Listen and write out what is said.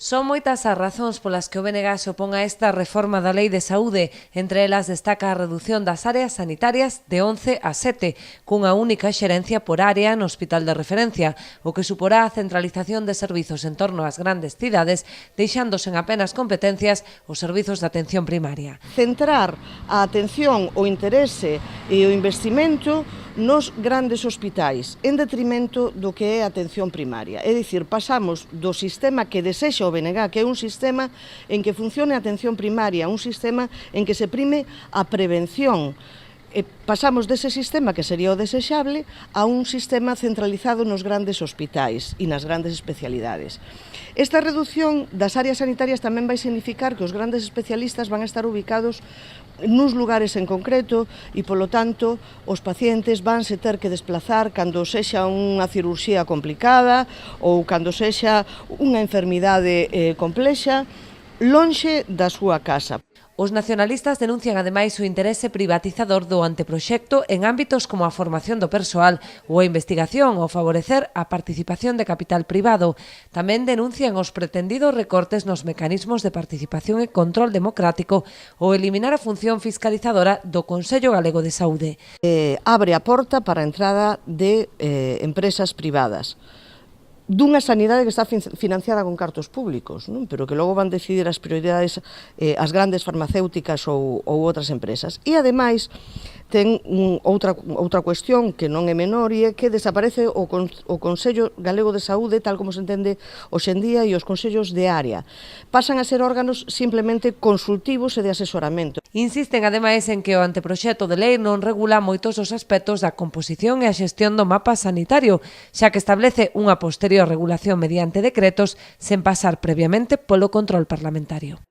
Son moitas as razóns polas que o BNG se opón a esta reforma da Lei de Saúde. Entre elas destaca a redución das áreas sanitarias de 11 a 7, cunha única xerencia por área no hospital de referencia, o que suporá a centralización de servizos en torno ás grandes cidades, deixándose en apenas competencias os servizos de atención primaria. Centrar a atención, o interese e o investimento nos grandes hospitais, en detrimento do que é a atención primaria. É dicir, pasamos do sistema que desexa o BNG, que é un sistema en que funcione a atención primaria, un sistema en que se prime a prevención. Pasamos dese sistema, que sería o desexable, a un sistema centralizado nos grandes hospitais e nas grandes especialidades. Esta reducción das áreas sanitarias tamén vai significar que os grandes especialistas van a estar ubicados nuns lugares en concreto e, polo tanto, os pacientes vanse ter que desplazar cando sexa unha cirurxía complicada ou cando sexa unha enfermidade complexa, lonxe da súa casa. Os nacionalistas denuncian ademais o interese privatizador do anteproxecto en ámbitos como a formación do persoal ou a investigación ou favorecer a participación de capital privado. Tamén denuncian os pretendidos recortes nos mecanismos de participación e control democrático ou eliminar a función fiscalizadora do Consello Galego de Saúde. Abre a porta para a entrada de empresas privadas dunha sanidade que está financiada con cartos públicos, non? Pero que logo van decidir as prioridades as grandes farmacéuticas ou outras empresas. E, ademais, ten outra cuestión que non é menor, e é que desaparece o Consello Galego de Saúde, tal como se entende hoxe en día, e os consellos de área. Pasan a ser órganos simplemente consultivos e de asesoramento. Insisten, ademais, en que o anteproxecto de lei non regula moitos dos aspectos da composición e a xestión do mapa sanitario, xa que establece unha posterior regulación mediante decretos sen pasar previamente polo control parlamentario.